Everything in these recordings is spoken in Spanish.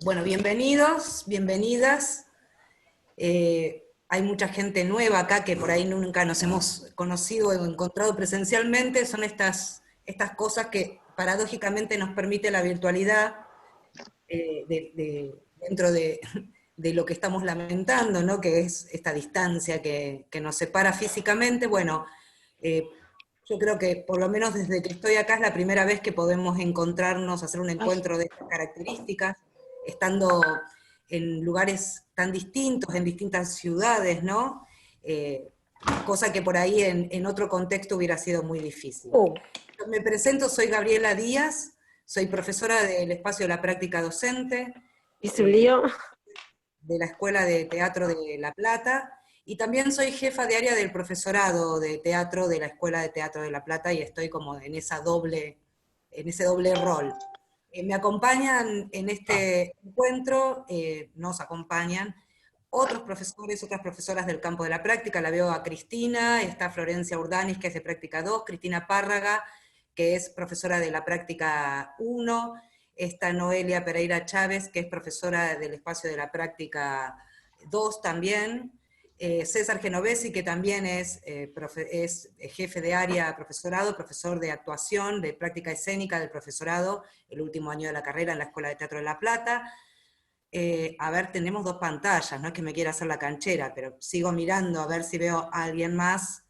Bueno, bienvenidos, bienvenidas. Hay mucha gente nueva acá que por ahí nunca nos hemos conocido o encontrado presencialmente. Son estas cosas que paradójicamente nos permite la virtualidad dentro de lo que estamos lamentando, ¿no? Que es esta distancia que nos separa físicamente. Bueno, eh, yo creo que por lo menos desde que estoy acá es la primera vez que podemos encontrarnos, hacer un encuentro de estas características, estando en lugares tan distintos, en distintas ciudades, ¿no? Eh, Cosa que por ahí en otro contexto hubiera sido muy difícil. Me presento, soy Gabriela Díaz, soy profesora del espacio de la práctica docente, ¿Hice un lío? de la Escuela de Teatro de La Plata, y también soy jefa de área del profesorado de teatro de la Escuela de Teatro de La Plata, y estoy como en ese doble rol. Me acompañan en este encuentro, nos acompañan otros profesores, otras profesoras del campo de la práctica. La veo a Cristina, está Florencia Urdanis, que es de práctica 2, Cristina Párraga, que es profesora de la práctica 1, está Noelia Pereira Chávez, que es profesora del espacio de la práctica 2 también, César Genovesi, que también es jefe de área profesorado, profesor de actuación, de práctica escénica del profesorado, el último año de la carrera en la Escuela de Teatro de La Plata. A ver, tenemos dos pantallas, no es que me quiera hacer la canchera, pero sigo mirando a ver si veo a alguien más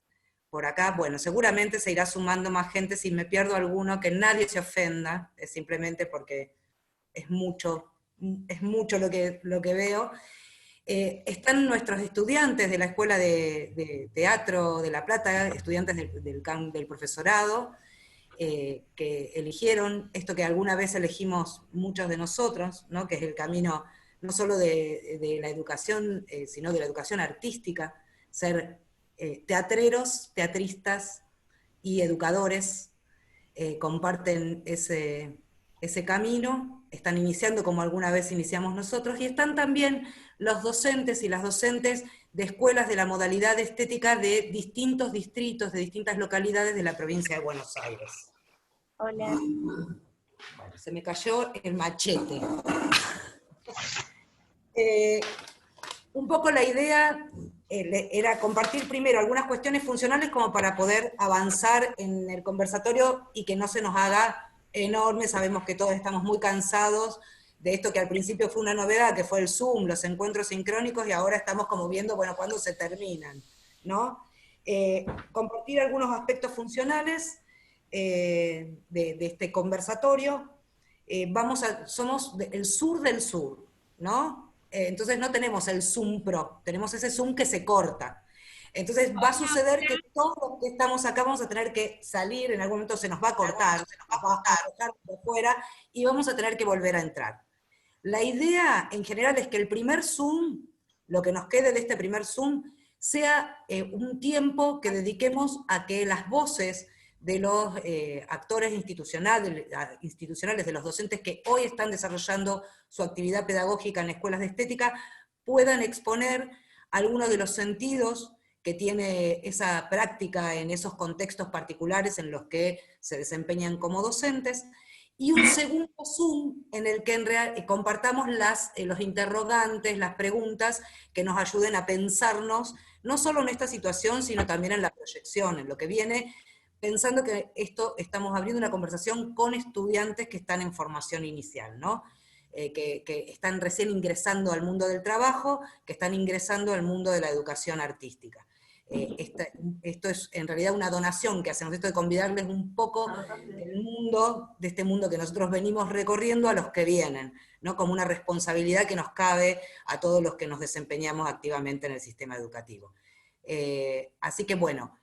por acá. Bueno, seguramente se irá sumando más gente. Si me pierdo alguno, que nadie se ofenda, es simplemente porque es mucho lo que veo. Están nuestros estudiantes de la Escuela de Teatro de La Plata, estudiantes del profesorado, que eligieron esto que alguna vez elegimos muchos de nosotros, ¿no? Que es el camino no solo de la educación, sino de la educación artística, ser teatreros, teatristas y educadores. Comparten ese camino, están iniciando como alguna vez iniciamos nosotros, y están también los docentes y las docentes de escuelas de la modalidad estética de distintos distritos, de distintas localidades de la provincia de Buenos Aires. Hola. Bueno, se me cayó el machete. Un poco la idea era compartir primero algunas cuestiones funcionales como para poder avanzar en el conversatorio y que no se nos haga enorme. Sabemos que todos estamos muy cansados de esto que al principio fue una novedad, que fue el Zoom, los encuentros sincrónicos, y ahora estamos como viendo, bueno, cuándo se terminan, ¿no? Compartir algunos aspectos funcionales de este conversatorio. Somos el sur del sur, ¿no? Entonces no tenemos el Zoom Pro, tenemos ese Zoom que se corta. Entonces va a suceder que todos los que estamos acá vamos a tener que salir, en algún momento se nos va a cortar, se nos va a dejar de fuera y vamos a tener que volver a entrar. La idea en general es que el primer Zoom, lo que nos quede de este primer Zoom, sea un tiempo que dediquemos a que las voces de los actores institucionales, de los docentes que hoy están desarrollando su actividad pedagógica en escuelas de estética, puedan exponer algunos de los sentidos que tiene esa práctica en esos contextos particulares en los que se desempeñan como docentes, y un segundo Zoom en el que compartamos los interrogantes, las preguntas que nos ayuden a pensarnos, no solo en esta situación, sino también en la proyección, en lo que viene, pensando que estamos abriendo una conversación con estudiantes que están en formación inicial, ¿no? Que están recién ingresando al mundo del trabajo, que están ingresando al mundo de la educación artística. Esto es en realidad una donación que hacemos, esto de convidarles un poco del mundo, de este mundo que nosotros venimos recorriendo a los que vienen, ¿no? Como una responsabilidad que nos cabe a todos los que nos desempeñamos activamente en el sistema educativo. Así que bueno,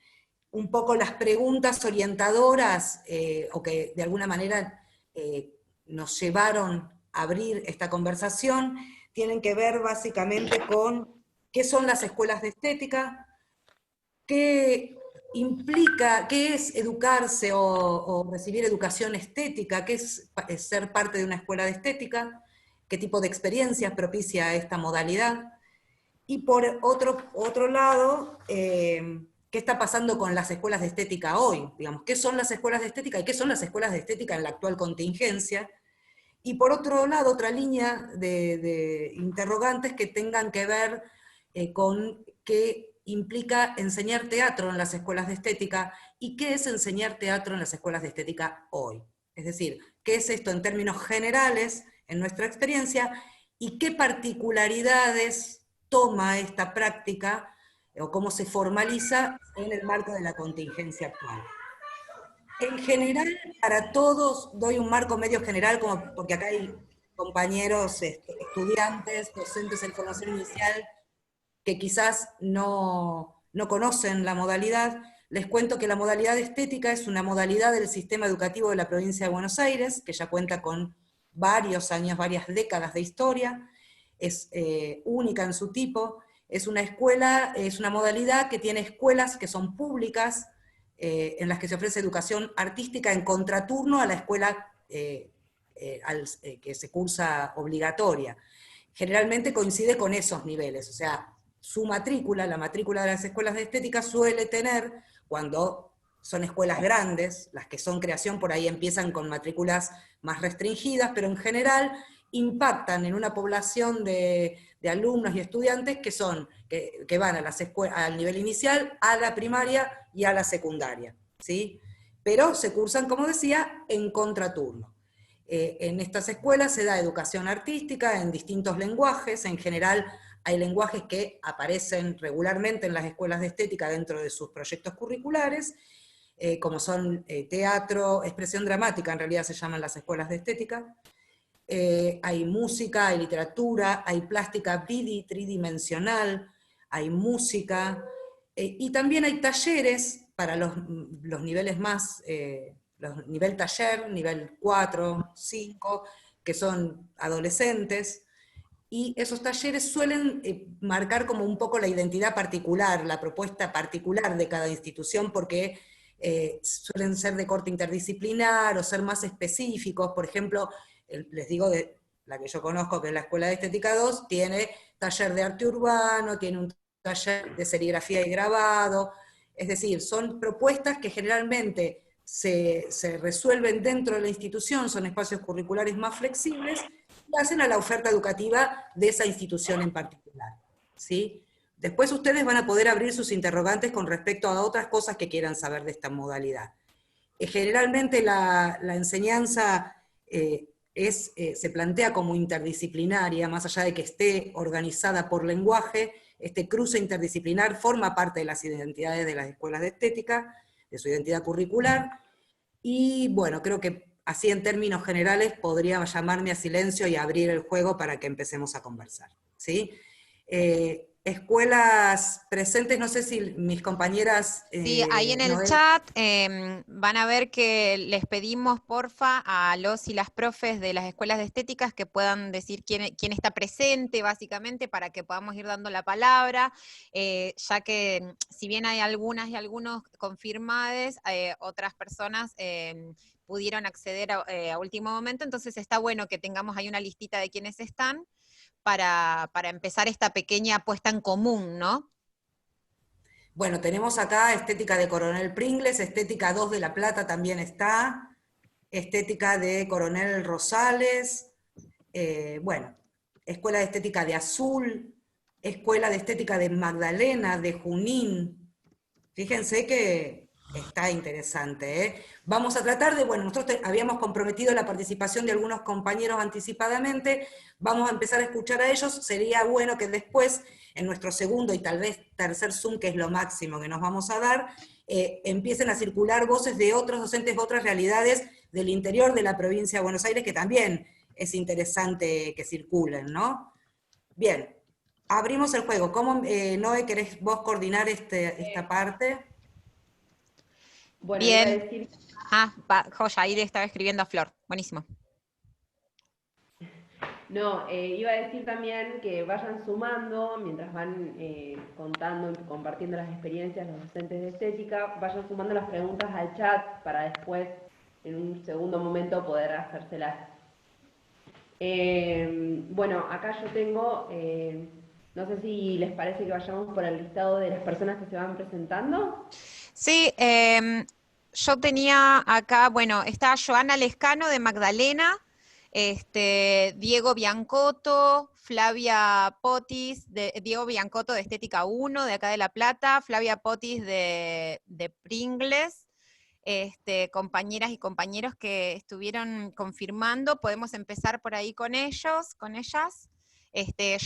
un poco las preguntas orientadoras, o que de alguna manera nos llevaron a abrir esta conversación, tienen que ver básicamente con qué son las escuelas de estética, qué implica, qué es educarse o recibir educación estética, qué es ser parte de una escuela de estética, qué tipo de experiencias propicia esta modalidad, y por otro lado, qué está pasando con las escuelas de estética hoy, digamos, qué son las escuelas de estética y qué son las escuelas de estética en la actual contingencia, Y por otro lado, otra línea de interrogantes que tengan que ver con qué implica enseñar teatro en las escuelas de estética y qué es enseñar teatro en las escuelas de estética hoy. Es decir, qué es esto en términos generales, en nuestra experiencia, y qué particularidades toma esta práctica o cómo se formaliza en el marco de la contingencia actual. En general, para todos, doy un marco medio general, como, porque acá hay compañeros, estudiantes, docentes en formación inicial, que quizás no conocen la modalidad. Les cuento que la modalidad estética es una modalidad del sistema educativo de la provincia de Buenos Aires, que ya cuenta con varios años, varias décadas de historia, es única en su tipo, es una escuela, es una modalidad que tiene escuelas que son públicas, en las que se ofrece educación artística en contraturno a la escuela que se cursa obligatoria. Generalmente coincide con esos niveles, o sea, su matrícula, la matrícula de las escuelas de estética suele tener, cuando son escuelas grandes, las que son creación por ahí empiezan con matrículas más restringidas, pero en general impactan en una población de alumnos y estudiantes que van a al nivel inicial, a la primaria y a la secundaria, ¿sí? Pero se cursan, como decía, en contraturno. En estas escuelas se da educación artística en distintos lenguajes, en general hay lenguajes que aparecen regularmente en las escuelas de estética dentro de sus proyectos curriculares, como son teatro, expresión dramática, en realidad se llaman las escuelas de estética. Hay música, hay literatura, hay plástica tridimensional, hay música, y también hay talleres para los niveles más, nivel taller, nivel 4, 5, que son adolescentes, y esos talleres suelen marcar como un poco la identidad particular, la propuesta particular de cada institución, porque suelen ser de corte interdisciplinar o ser más específicos. Por ejemplo, les digo, de la que yo conozco, que es la Escuela de Estética 2, tiene taller de arte urbano, tiene un taller de serigrafía y grabado, es decir, son propuestas que generalmente se resuelven dentro de la institución, son espacios curriculares más flexibles, y hacen a la oferta educativa de esa institución en particular, ¿sí? Después ustedes van a poder abrir sus interrogantes con respecto a otras cosas que quieran saber de esta modalidad. Generalmente la enseñanza se plantea como interdisciplinaria, más allá de que esté organizada por lenguaje, este cruce interdisciplinar forma parte de las identidades de las escuelas de estética, de su identidad curricular, y bueno, creo que así en términos generales podría llamarme a silencio y abrir el juego para que empecemos a conversar, ¿sí? Escuelas presentes, no sé si mis compañeras, Sí, ahí en el Noel. chat van a ver que les pedimos, porfa, a los y las profes de las escuelas de estéticas que puedan decir quién está presente, básicamente, para que podamos ir dando la palabra, ya que si bien hay algunas y algunos confirmados, otras personas pudieron acceder a último momento, entonces está bueno que tengamos ahí una listita de quiénes están para empezar esta pequeña puesta en común, ¿no? Bueno, tenemos acá estética de Coronel Pringles, estética 2 de La Plata también está, estética de Coronel Rosales, bueno, escuela de estética de Azul, escuela de estética de Magdalena, de Junín. Fíjense que está interesante, ¿eh? Vamos a tratar de, bueno, nosotros habíamos comprometido la participación de algunos compañeros anticipadamente, vamos a empezar a escuchar a ellos, sería bueno que después, en nuestro segundo y tal vez tercer Zoom, que es lo máximo que nos vamos a dar, empiecen a circular voces de otros docentes, de otras realidades del interior de la provincia de Buenos Aires, que también es interesante que circulen, ¿no? Bien, abrimos el juego. ¿Cómo, Noé, querés vos coordinar esta parte? Bueno, iba a Bien. decir, Joya, ahí le estaba escribiendo a Flor. Buenísimo. no, iba a decir también que vayan sumando, mientras van contando y compartiendo las experiencias los docentes de estética, vayan sumando las preguntas al chat para después, en un segundo momento, poder hacérselas. Bueno, acá yo tengo, no sé si les parece que vayamos por el listado de las personas que se van presentando. Sí, yo tenía acá, bueno, está Joana Lescano de Magdalena, Diego Biancotto, Flavia Potis, Diego Biancotto de Estética 1, de acá de La Plata, Flavia Potis de Pringles, compañeras y compañeros que estuvieron confirmando. Podemos empezar por ahí con ellos, con ellas.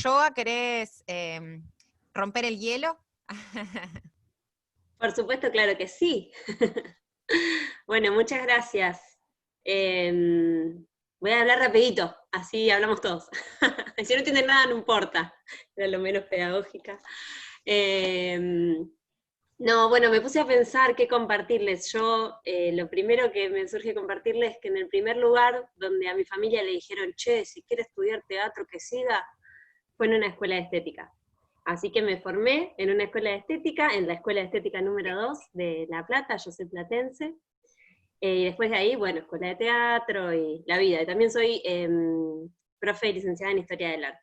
Joa, ¿querés romper el hielo? Por supuesto, claro que sí. Bueno, muchas gracias. Voy a hablar rapidito, así hablamos todos. Si no entienden nada, no importa. Era lo menos pedagógica. No, bueno, me puse a pensar qué compartirles. Yo, lo primero que me surge compartirles es que en el primer lugar donde a mi familia le dijeron, che, si quiere estudiar teatro, que siga, fue en una escuela de estética. Así que me formé en una escuela de estética, en la escuela de estética número 2 de La Plata, yo soy platense. Y después de ahí, bueno, escuela de teatro y la vida. Y también soy profe y licenciada en Historia del Arte.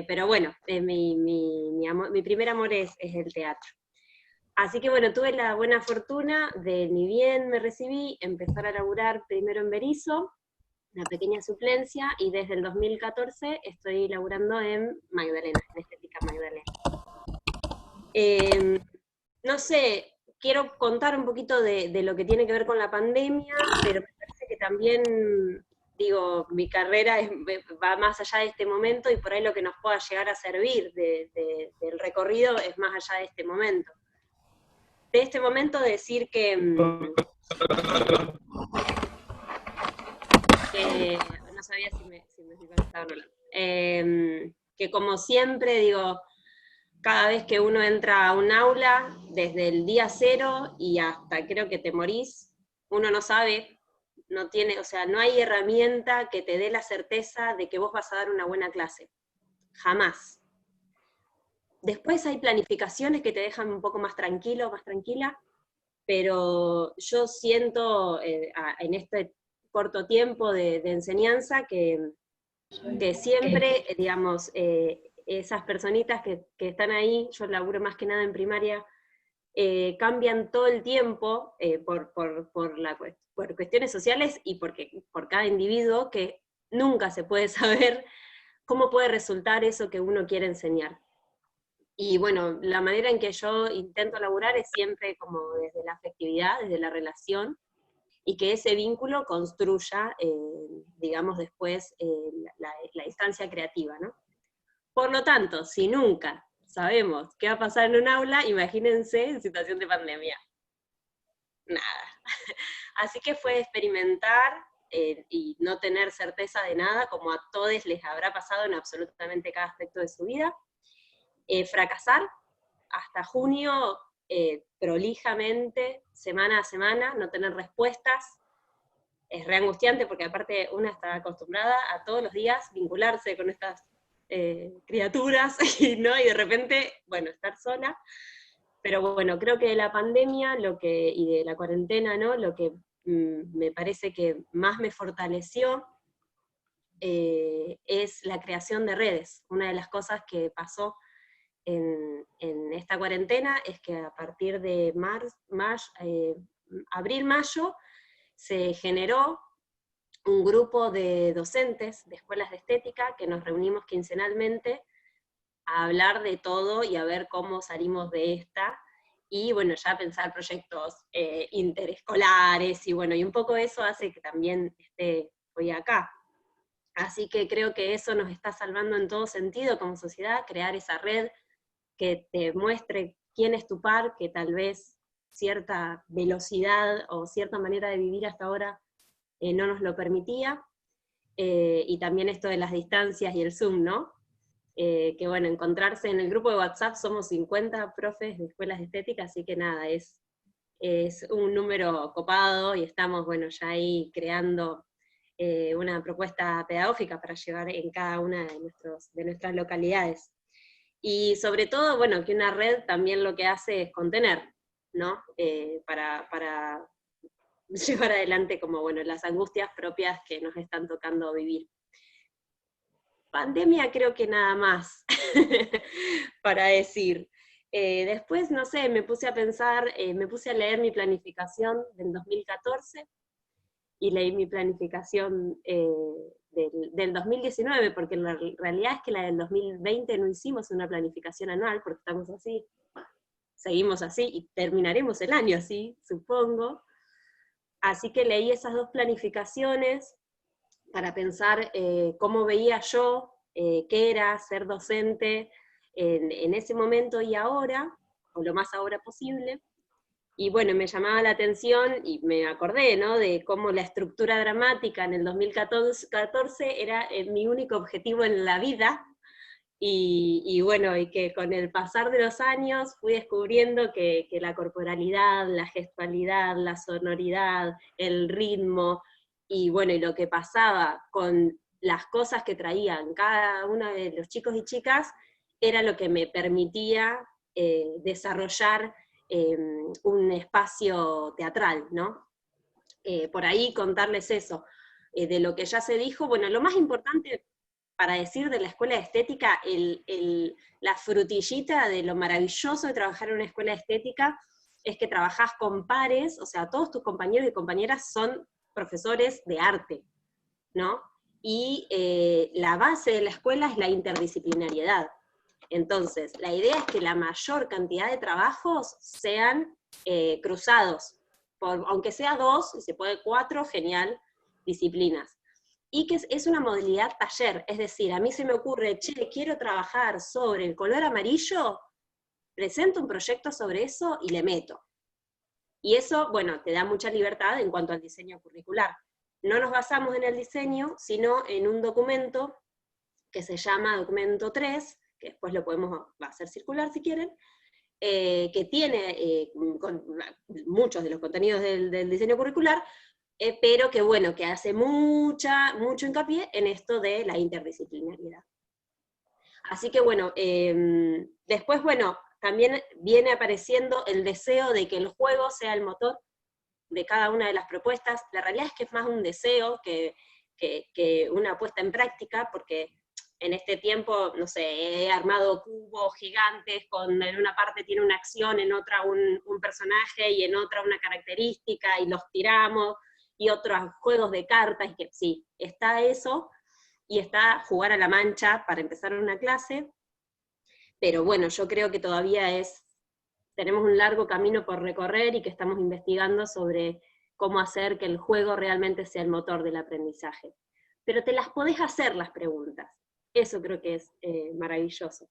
Pero bueno, mi primer amor es el teatro. Así que bueno, tuve la buena fortuna de, ni bien me recibí, empezar a laburar primero en Berisso, una pequeña suplencia, y desde el 2014 estoy laburando en Magdalena, en Estética Magdalena. No sé, quiero contar un poquito de lo que tiene que ver con la pandemia, pero me parece que también, digo, mi carrera va más allá de este momento, y por ahí lo que nos pueda llegar a servir del recorrido es más allá de este momento. De este momento decir que no sabía si me estaba hablando. Que como siempre, digo, cada vez que uno entra a un aula, desde el día 0 y hasta creo que te morís, uno no sabe, no tiene, o sea, no hay herramienta que te dé la certeza de que vos vas a dar una buena clase. Jamás. Después hay planificaciones que te dejan un poco más tranquilo, más tranquila, pero yo siento en este corto tiempo de enseñanza que siempre, digamos, esas personitas que están ahí, yo laburo más que nada en primaria, cambian todo el tiempo por cuestiones sociales y por cada individuo, que nunca se puede saber cómo puede resultar eso que uno quiere enseñar. Y bueno, la manera en que yo intento laburar es siempre como desde la afectividad, desde la relación, y que ese vínculo construya, digamos, después la instancia creativa, ¿no? Por lo tanto, si nunca sabemos qué va a pasar en un aula, imagínense en situación de pandemia. Nada. Así que fue experimentar y no tener certeza de nada, como a todos les habrá pasado en absolutamente cada aspecto de su vida. Fracasar hasta junio prolijamente, semana a semana, no tener respuestas, es re angustiante porque aparte una está acostumbrada a todos los días vincularse con estas criaturas, ¿no? Y de repente, bueno, estar sola. Pero bueno, creo que de la pandemia y de la cuarentena, ¿no? Lo que me parece que más me fortaleció es la creación de redes. Una de las cosas que pasó en esta cuarentena es que a partir de abril-mayo se generó un grupo de docentes de escuelas de estética que nos reunimos quincenalmente a hablar de todo y a ver cómo salimos de esta, y bueno, ya pensar proyectos interescolares, y bueno, y un poco eso hace que también esté hoy acá. Así que creo que eso nos está salvando en todo sentido como sociedad, crear esa red que te muestre quién es tu par, que tal vez cierta velocidad o cierta manera de vivir hasta ahora no nos lo permitía, y también esto de las distancias y el Zoom, ¿no? Que bueno, encontrarse en el grupo de WhatsApp, somos 50 profes de escuelas de estética, así que nada, es un número copado, y estamos, bueno, ya ahí creando una propuesta pedagógica para llevar en cada una de nuestras localidades. Y sobre todo, bueno, que una red también lo que hace es contener, ¿no? Para llevar adelante como, bueno, las angustias propias que nos están tocando vivir. Pandemia creo que nada más para decir. Después, no sé, me puse a pensar, me puse a leer mi planificación del 2014, y leí mi planificación del 2019, porque la realidad es que la del 2020 no hicimos una planificación anual, porque estamos así, seguimos así, y terminaremos el año así, supongo. Así que leí esas dos planificaciones para pensar cómo veía yo qué era ser docente en ese momento y ahora, o lo más ahora posible. Y bueno, me llamaba la atención y me acordé, ¿no?, de cómo la estructura dramática en el 2014 era mi único objetivo en la vida, y bueno, y que con el pasar de los años fui descubriendo que la corporalidad, la gestualidad, la sonoridad, el ritmo, y bueno, y lo que pasaba con las cosas que traían cada uno de los chicos y chicas, era lo que me permitía desarrollar un espacio teatral, ¿no? Por ahí contarles eso. De lo que ya se dijo, bueno, lo más importante para decir de la escuela de estética, la frutillita de lo maravilloso de trabajar en una escuela de estética, es que trabajás con pares, o sea, todos tus compañeros y compañeras son profesores de arte, ¿no? Y la base de la escuela es la interdisciplinariedad. Entonces, la idea es que la mayor cantidad de trabajos sean cruzados, aunque sea 2, si se puede 4, genial, disciplinas. Y que es una modalidad taller, es decir, a mí se me ocurre, che, quiero trabajar sobre el color amarillo, presento un proyecto sobre eso y le meto. Y eso, bueno, te da mucha libertad en cuanto al diseño curricular. No nos basamos en el diseño, sino en un documento que se llama documento 3, que después lo podemos hacer circular si quieren, que tiene muchos de los contenidos del diseño curricular, pero que bueno, que hace mucho hincapié en esto de la interdisciplinariedad. Así que bueno, después bueno, también viene apareciendo el deseo de que el juego sea el motor de cada una de las propuestas. La realidad es que es más un deseo que una puesta en práctica, porque en este tiempo, no sé, he armado cubos gigantes, en una parte tiene una acción, en otra un personaje, y en otra una característica, y los tiramos, y otros juegos de cartas, y que sí, está eso, y está jugar a la mancha para empezar una clase, pero bueno, yo creo que todavía tenemos un largo camino por recorrer, y que estamos investigando sobre cómo hacer que el juego realmente sea el motor del aprendizaje. Pero te las podés hacer las preguntas, eso creo que es maravilloso.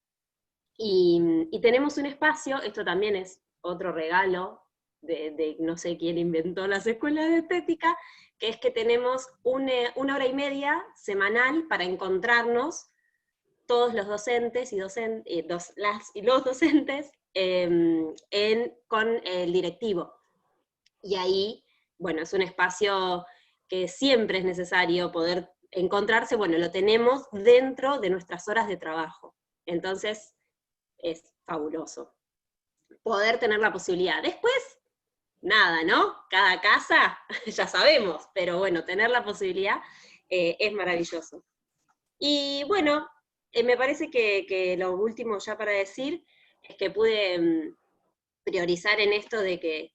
Y tenemos un espacio, esto también es otro regalo, de no sé quién inventó las escuelas de estética, que es que tenemos una hora y media semanal para encontrarnos todos los docentes y los docentes con el directivo. Y ahí, bueno, es un espacio que siempre es necesario poder encontrarse, bueno, lo tenemos dentro de nuestras horas de trabajo. Entonces, es fabuloso poder tener la posibilidad. Después, nada, ¿no? Cada casa, ya sabemos, pero bueno, tener la posibilidad es maravilloso. Y bueno, me parece que lo último ya para decir es que pude priorizar en esto de que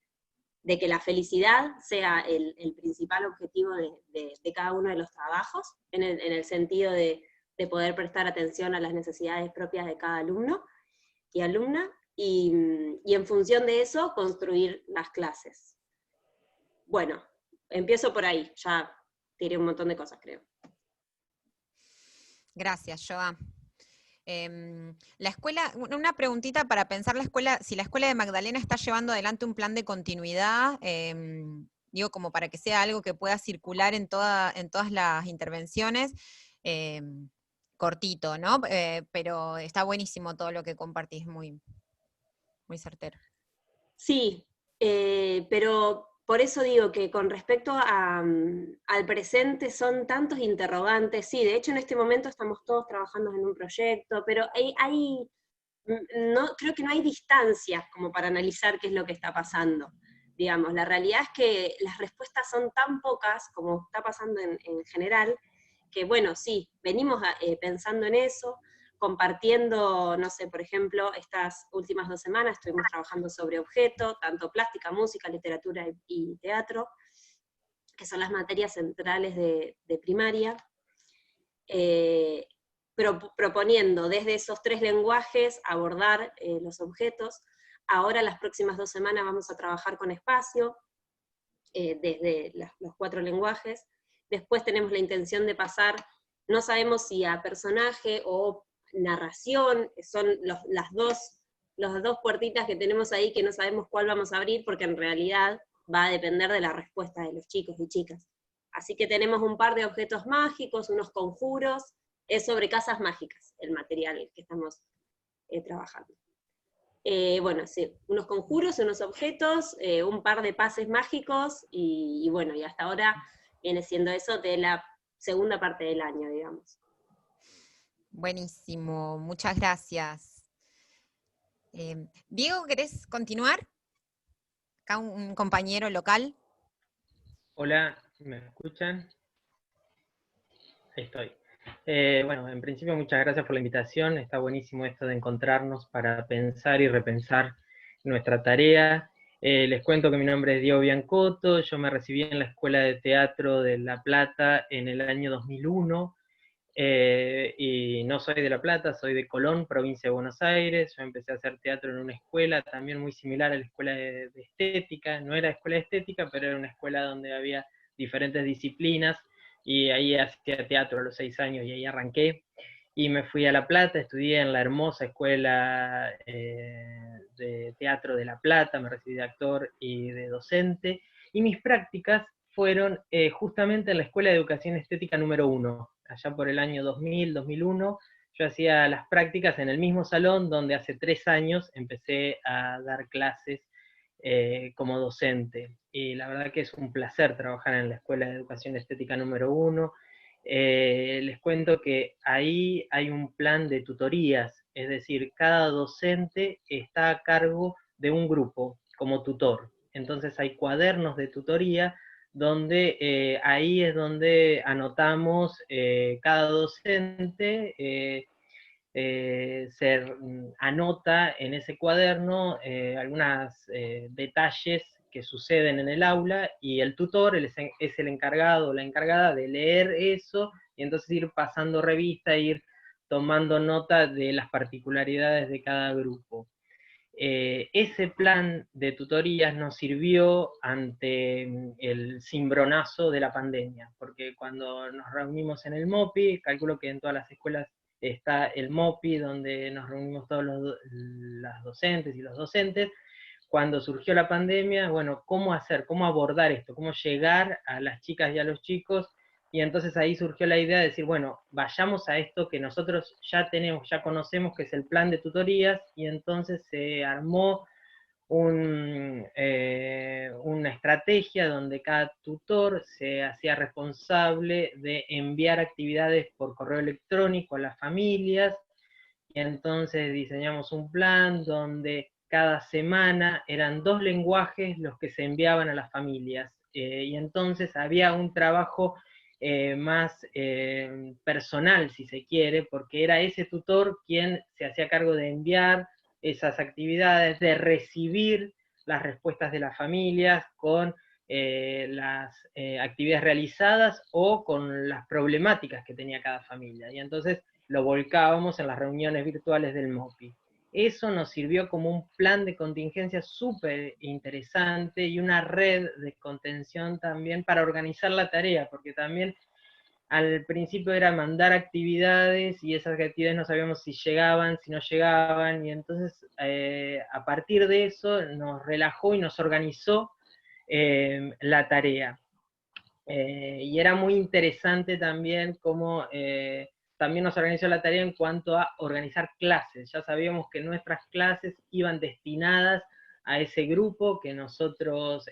la felicidad sea el principal objetivo de cada uno de los trabajos, en el sentido de poder prestar atención a las necesidades propias de cada alumno y alumna, y en función de eso construir las clases. Bueno, empiezo por ahí, ya tiré un montón de cosas, creo. Gracias, Joa. La escuela, una preguntita para pensar si la escuela de Magdalena está llevando adelante un plan de continuidad, digo, como para que sea algo que pueda circular en todas las intervenciones, cortito, ¿no? Pero está buenísimo todo lo que compartís, muy, muy certero. Sí, pero por eso digo que con respecto al presente son tantos interrogantes. Sí, de hecho en este momento estamos todos trabajando en un proyecto, pero creo que no hay distancias como para analizar qué es lo que está pasando. Digamos, la realidad es que las respuestas son tan pocas, como está pasando en general, que bueno, sí, venimos pensando en eso, compartiendo, no sé, por ejemplo, estas últimas 2 semanas estuvimos trabajando sobre objeto, tanto plástica, música, literatura y teatro, que son las materias centrales de primaria, proponiendo desde esos 3 lenguajes abordar los objetos. Ahora las próximas 2 semanas vamos a trabajar con espacio, desde los 4 lenguajes. Después tenemos la intención de pasar, no sabemos si a personaje o narración, son las dos puertitas que tenemos ahí que no sabemos cuál vamos a abrir, porque en realidad va a depender de la respuesta de los chicos y chicas. Así que tenemos un par de objetos mágicos, unos conjuros, es sobre casas mágicas el material que estamos trabajando. Bueno, sí, unos conjuros, unos objetos, un par de pases mágicos, y bueno, y hasta ahora viene siendo eso de la segunda parte del año, digamos. Buenísimo, muchas gracias. Diego, ¿querés continuar? Acá un compañero local. Hola, ¿me escuchan? Ahí estoy. Bueno, en principio muchas gracias por la invitación, está buenísimo esto de encontrarnos para pensar y repensar nuestra tarea. Les cuento que mi nombre es Diego Biancotto, yo me recibí en la Escuela de Teatro de La Plata en el año 2001, y no soy de La Plata, soy de Colón, provincia de Buenos Aires. Yo empecé a hacer teatro en una escuela también muy similar a la escuela de estética, no era escuela de estética, pero era una escuela donde había diferentes disciplinas, y ahí hacía teatro a los 6 años, y ahí arranqué, y me fui a La Plata, estudié en la hermosa escuela de teatro de La Plata, me recibí de actor y de docente, y mis prácticas fueron justamente en la Escuela de Educación Estética número 1, allá por el año 2000, 2001, yo hacía las prácticas en el mismo salón donde hace 3 años empecé a dar clases como docente. Y la verdad que es un placer trabajar en la Escuela de Educación Estética número 1. Les cuento que ahí hay un plan de tutorías, es decir, cada docente está a cargo de un grupo como tutor. Entonces hay cuadernos de tutoría donde ahí es donde anotamos cada docente, se anota en ese cuaderno algunos detalles que suceden en el aula, y el tutor es el encargado o la encargada de leer eso, y entonces ir pasando revista, ir tomando nota de las particularidades de cada grupo. Ese plan de tutorías nos sirvió ante el cimbronazo de la pandemia, porque cuando nos reunimos en el MOPI, calculo que en todas las escuelas está el MOPI, donde nos reunimos todos las docentes y los docentes. Cuando surgió la pandemia, bueno, ¿cómo hacer? ¿Cómo abordar esto? ¿Cómo llegar a las chicas y a los chicos? Y entonces ahí surgió la idea de decir, bueno, vayamos a esto que nosotros ya tenemos, ya conocemos, que es el plan de tutorías, y entonces se armó una estrategia donde cada tutor se hacía responsable de enviar actividades por correo electrónico a las familias, y entonces diseñamos un plan donde cada semana eran 2 lenguajes los que se enviaban a las familias, y entonces había un trabajo más personal, si se quiere, porque era ese tutor quien se hacía cargo de enviar esas actividades, de recibir las respuestas de las familias con las actividades realizadas o con las problemáticas que tenía cada familia. Y entonces lo volcábamos en las reuniones virtuales del MOPI. Eso nos sirvió como un plan de contingencia súper interesante y una red de contención también para organizar la tarea, porque también al principio era mandar actividades, y esas actividades no sabíamos si llegaban, si no llegaban, y entonces a partir de eso nos relajó y nos organizó la tarea. Y era muy interesante también cómo también nos organizó la tarea en cuanto a organizar clases. Ya sabíamos que nuestras clases iban destinadas a ese grupo que nosotros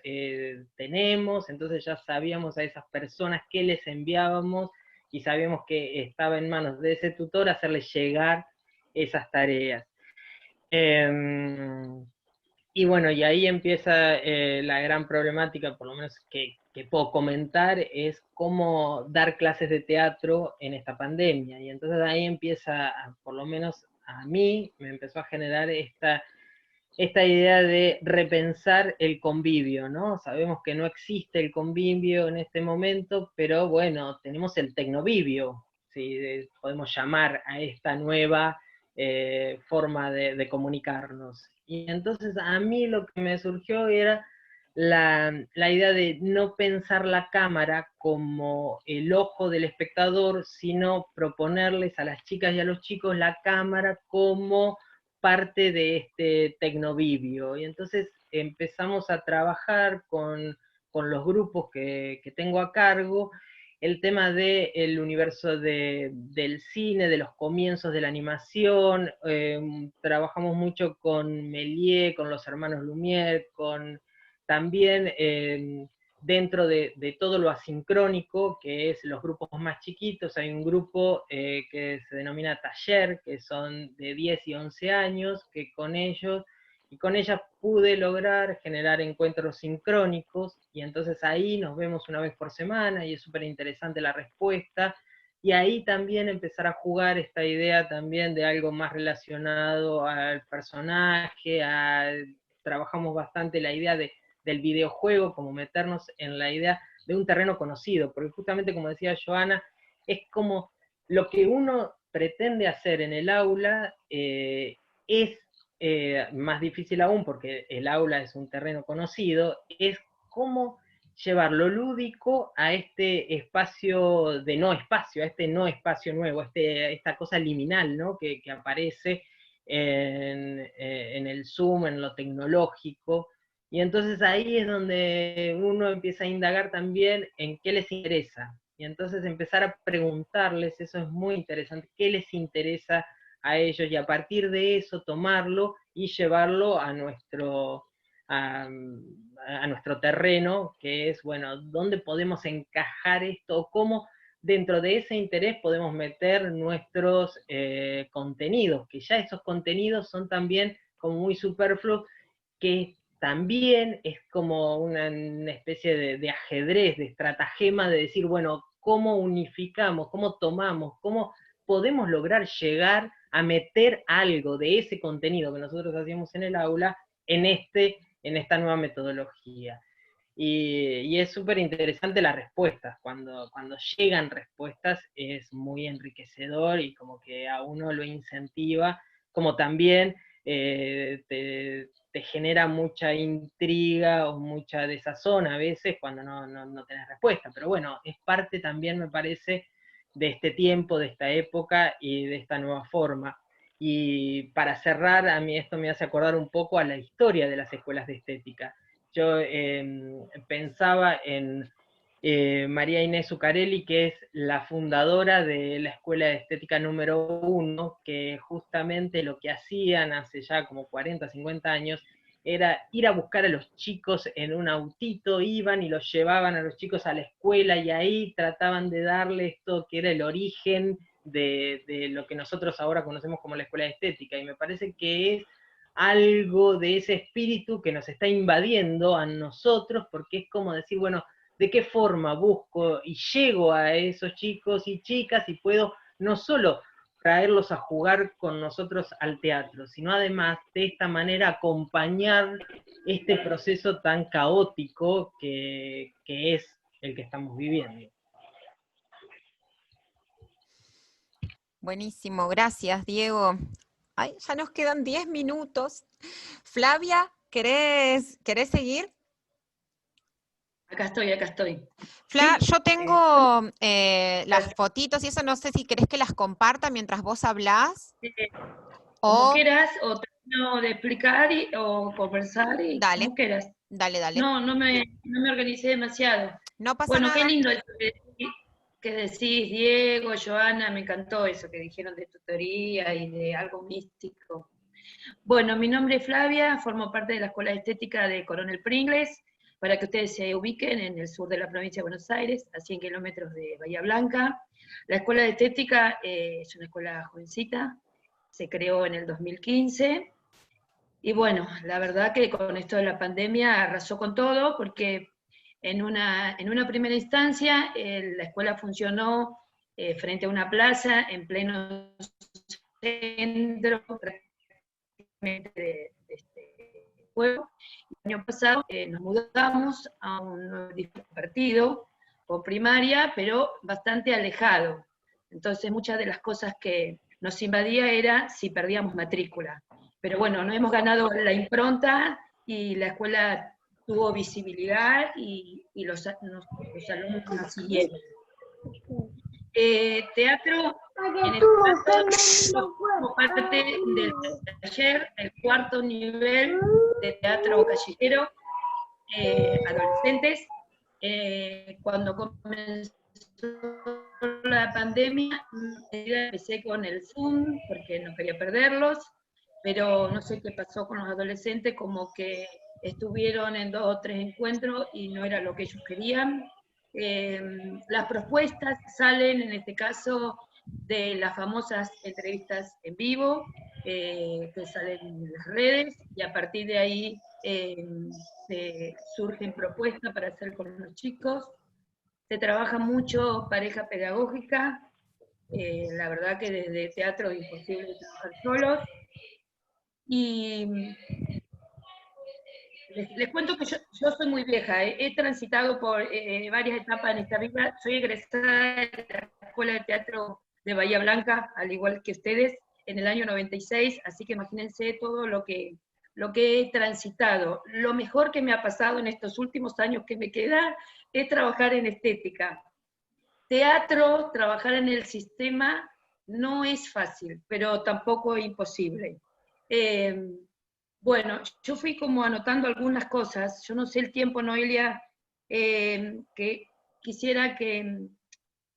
tenemos, entonces ya sabíamos a esas personas que les enviábamos, y sabíamos que estaba en manos de ese tutor hacerles llegar esas tareas. Y bueno, y ahí empieza la gran problemática, por lo menos que puedo comentar, es cómo dar clases de teatro en esta pandemia. Y entonces ahí empieza, por lo menos a mí, me empezó a generar esta esta idea de repensar el convivio, ¿no? Sabemos que no existe el convivio en este momento, pero bueno, tenemos el tecnovivio, si podemos llamar a esta nueva forma de comunicarnos. Y entonces a mí lo que me surgió era la idea de no pensar la cámara como el ojo del espectador, sino proponerles a las chicas y a los chicos la cámara como parte de este tecnovivio. Y entonces empezamos a trabajar con los grupos que tengo a cargo, el tema del universo del cine, de los comienzos de la animación. Trabajamos mucho con Méliès, con los hermanos Lumière, con también dentro de todo lo asincrónico, que es los grupos más chiquitos. Hay un grupo que se denomina Taller, que son de 10 y 11 años, que con ellos y con ellas pude lograr generar encuentros sincrónicos, y entonces ahí nos vemos una vez por semana, y es súper interesante la respuesta, y ahí también empezar a jugar esta idea también de algo más relacionado al personaje, trabajamos bastante la idea del videojuego, como meternos en la idea de un terreno conocido, porque justamente como decía Joana, es como lo que uno pretende hacer en el aula es más difícil aún, porque el aula es un terreno conocido, es cómo llevar lo lúdico a este espacio de no espacio, a este no espacio nuevo, esta cosa liminal, ¿no? que aparece en el Zoom, en lo tecnológico. Y entonces ahí es donde uno empieza a indagar también en qué les interesa. Y entonces empezar a preguntarles, eso es muy interesante, qué les interesa a ellos, y a partir de eso tomarlo y llevarlo a nuestro terreno, que es, bueno, ¿dónde podemos encajar esto? ¿Cómo dentro de ese interés podemos meter nuestros contenidos? Que ya esos contenidos son también como muy superfluos, que también es como una especie de ajedrez, de estratagema, de decir, bueno, ¿cómo unificamos, cómo tomamos, cómo podemos lograr llegar a meter algo de ese contenido que nosotros hacíamos en el aula en esta nueva metodología? Y es súper interesante las respuestas. Cuando llegan respuestas es muy enriquecedor, y como que a uno lo incentiva, como también te genera mucha intriga o mucha desazón a veces cuando no tenés respuesta. Pero bueno, es parte también, me parece, de este tiempo, de esta época y de esta nueva forma. Y para cerrar, a mí esto me hace acordar un poco a la historia de las escuelas de estética. Yo pensaba en María Inés Zuccarelli, que es la fundadora de la Escuela de Estética número 1, que justamente lo que hacían hace ya como 40, 50 años, era ir a buscar a los chicos en un autito, iban y los llevaban a los chicos a la escuela, y ahí trataban de darle esto que era el origen de lo que nosotros ahora conocemos como la escuela de estética, y me parece que es algo de ese espíritu que nos está invadiendo a nosotros, porque es como decir, bueno, ¿de qué forma busco y llego a esos chicos y chicas y puedo no solo traerlos a jugar con nosotros al teatro, sino además de esta manera acompañar este proceso tan caótico que es el que estamos viviendo? Buenísimo, gracias, Diego. Ay, ya nos quedan 10 minutos. Flavia, ¿querés seguir? Acá estoy. Fla, Sí, yo tengo las fotitos y eso, no sé si querés que las comparta mientras vos hablás. Como O, quieras, o termino de explicar o conversar, y dale, como quieras. dale. No me organicé demasiado. No pasa Bueno, qué nada. lindo eso que decís, Diego, Joana, me encantó eso que dijeron de tutoría y de algo místico. Bueno, mi nombre es Flavia, formo parte de la Escuela de Estética de Coronel Pringles, para que ustedes se ubiquen en el sur de la provincia de Buenos Aires, a 100 kilómetros de Bahía Blanca. La Escuela de Estética es una escuela jovencita, se creó en el 2015, y bueno, la verdad que con esto de la pandemia arrasó con todo, porque en una primera instancia la escuela funcionó frente a una plaza en pleno centro, prácticamente juego. El año pasado nos mudamos a un nuevo partido con primaria, pero bastante alejado. Entonces muchas de las cosas que nos invadía era si perdíamos matrícula. Pero bueno, no hemos ganado la impronta y la escuela tuvo visibilidad y los alumnos nos siguieron. Teatro, en este caso, como parte del taller, el cuarto nivel de teatro callejero, adolescentes. Cuando comenzó la pandemia, empecé con el Zoom, porque no quería perderlos, pero no sé qué pasó con los adolescentes, como que estuvieron en 2 o 3 encuentros y no era lo que ellos querían. Las propuestas salen, en este caso, de las famosas entrevistas en vivo, que salen en las redes, y a partir de ahí surgen propuestas para hacer con los chicos. Se trabaja mucho pareja pedagógica, la verdad que desde teatro es imposible trabajar solos, y les cuento que yo soy muy vieja, he transitado por varias etapas en esta vida. Soy egresada de la Escuela de Teatro de Bahía Blanca, al igual que ustedes, en el año 96, así que imagínense todo lo que he transitado. Lo mejor que me ha pasado en estos últimos años que me queda es trabajar en estética. Teatro, trabajar en el sistema, no es fácil, pero tampoco es imposible. Bueno, yo fui como anotando algunas cosas, yo no sé el tiempo, Noelia, que quisiera que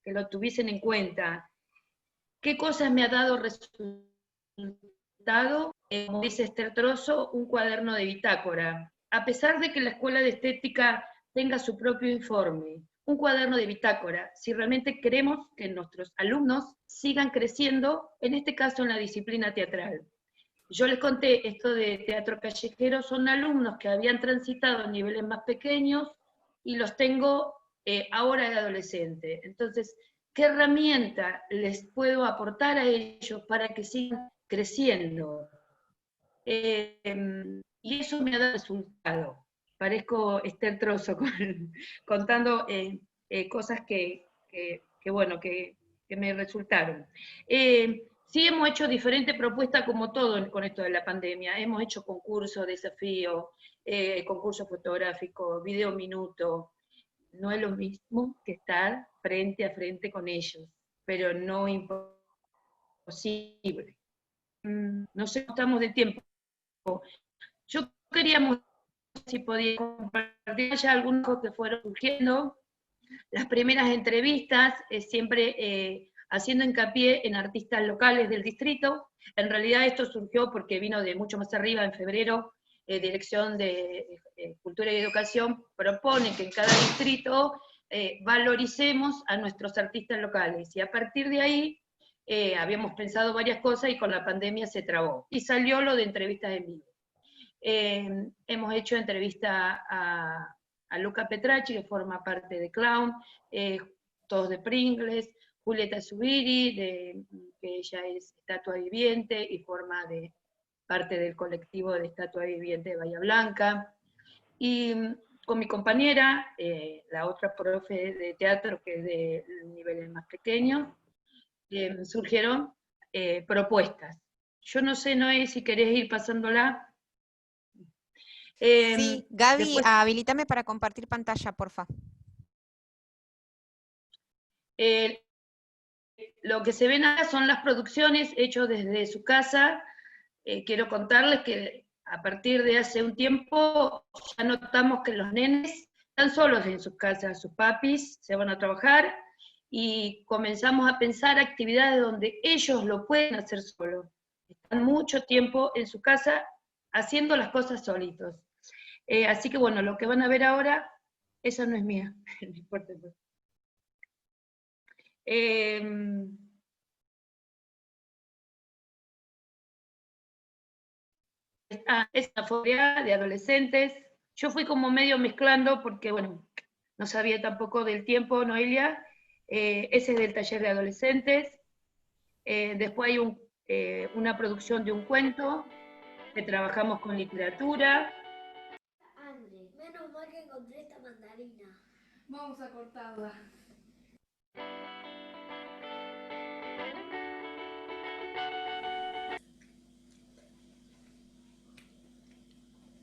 lo tuviesen en cuenta. ¿Qué cosas me ha dado resultado? Como dice Esther Trozo, un cuaderno de bitácora. A pesar de que la Escuela de Estética tenga su propio informe, un cuaderno de bitácora, si realmente queremos que nuestros alumnos sigan creciendo, en este caso en la disciplina teatral. Yo les conté esto de teatro callejero, son alumnos que habían transitado a niveles más pequeños y los tengo ahora de adolescente. Entonces, ¿qué herramienta les puedo aportar a ellos para que sigan creciendo? Y eso me ha dado resultado. Parezco Esther Trozo contando cosas que me resultaron. Sí hemos hecho diferentes propuestas como todo con esto de la pandemia. Hemos hecho concursos, desafíos, concursos fotográficos, video minuto. No es lo mismo que estar frente a frente con ellos, pero no imposible. No sé cómo estamos de tiempo. Yo queríamos, si podía compartir ya algunos que fueron surgiendo. Las primeras entrevistas, siempre haciendo hincapié en artistas locales del distrito. En realidad esto surgió porque vino de mucho más arriba, en febrero, Dirección de Cultura y Educación propone que en cada distrito valoricemos a nuestros artistas locales, y a partir de ahí habíamos pensado varias cosas y con la pandemia se trabó, y salió lo de entrevistas en vivo. Hemos hecho entrevista a Luca Petracci, que forma parte de Clown, todos de Pringles, Julieta Zubiri, que ella es estatua viviente y forma parte del colectivo de estatua viviente de Bahía Blanca, y con mi compañera, la otra profe de teatro, que es de niveles más pequeños, surgieron propuestas. Yo no sé, Noé, si querés ir pasándola. Sí, Gaby, después, habilítame para compartir pantalla, porfa. Lo que se ven acá son las producciones hechas desde su casa. Quiero contarles que a partir de hace un tiempo ya notamos que los nenes están solos en sus casas, sus papis se van a trabajar, y comenzamos a pensar actividades donde ellos lo pueden hacer solos. Están mucho tiempo en su casa haciendo las cosas solitos. Así que bueno, lo que van a ver ahora, esa no es mía, no importa. Es una fobia de adolescentes. Yo fui como medio mezclando porque, bueno, no sabía tampoco del tiempo, Noelia. Ese es del taller de adolescentes. Después hay una producción de un cuento, que trabajamos con literatura. Vamos a cortarla.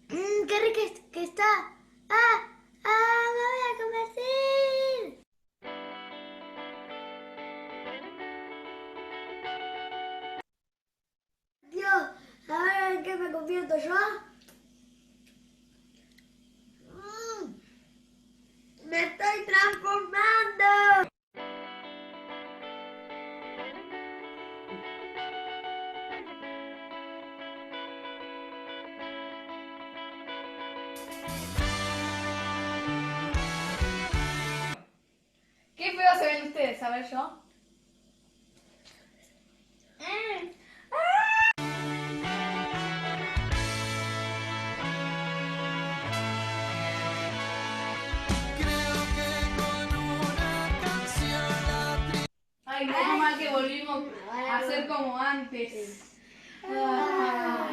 ¡Qué rica que está! ¡Ah! ¡Ah! ¡Me voy a convertir! Dios, ¿ahora en qué me convierto yo? ¡Me estoy transformando! Qué feo se ven ustedes, a ver yo. Ay, menos mal que volvimos a ser como antes. Ah.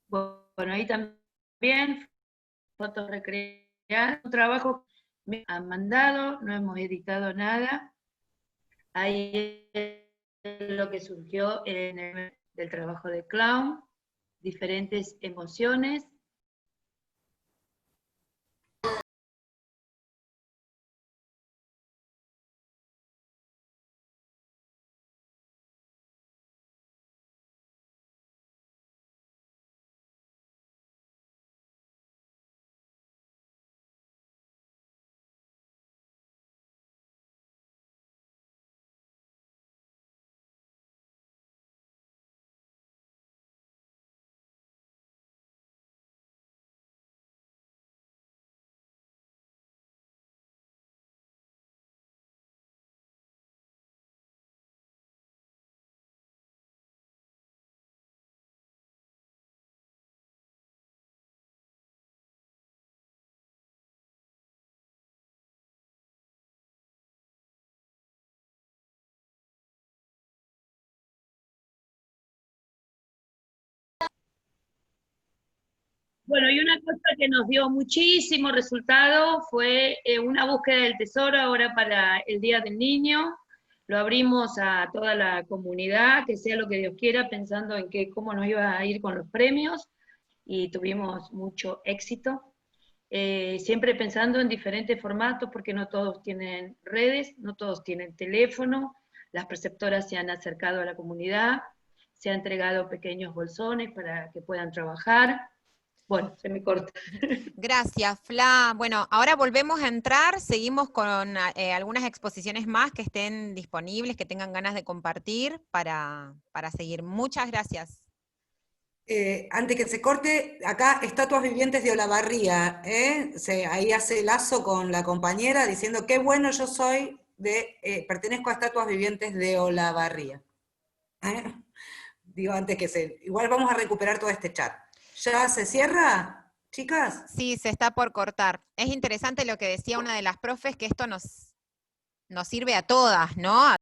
Bueno, ahí también fotos recreadas, un trabajo que me han mandado, no hemos editado nada. Ahí es lo que surgió del trabajo de clown, diferentes emociones. Bueno, y una cosa que nos dio muchísimo resultado fue una búsqueda del tesoro ahora para el Día del Niño. Lo abrimos a toda la comunidad, que sea lo que Dios quiera, pensando en cómo nos iba a ir con los premios, y tuvimos mucho éxito. Siempre pensando en diferentes formatos, porque no todos tienen redes, no todos tienen teléfono, las preceptoras se han acercado a la comunidad, se han entregado pequeños bolsones para que puedan trabajar. Bueno, se me corta. Gracias, Fla. Bueno, ahora volvemos a entrar, seguimos con algunas exposiciones más que estén disponibles, que tengan ganas de compartir para seguir. Muchas gracias. Antes que se corte, acá estatuas vivientes de Olavarría, ahí hace lazo con la compañera diciendo qué bueno yo soy pertenezco a estatuas vivientes de Olavarría. Digo antes igual vamos a recuperar todo este chat. ¿Ya se cierra, chicas? Sí, se está por cortar. Es interesante lo que decía una de las profes, que esto nos sirve a todas, ¿no?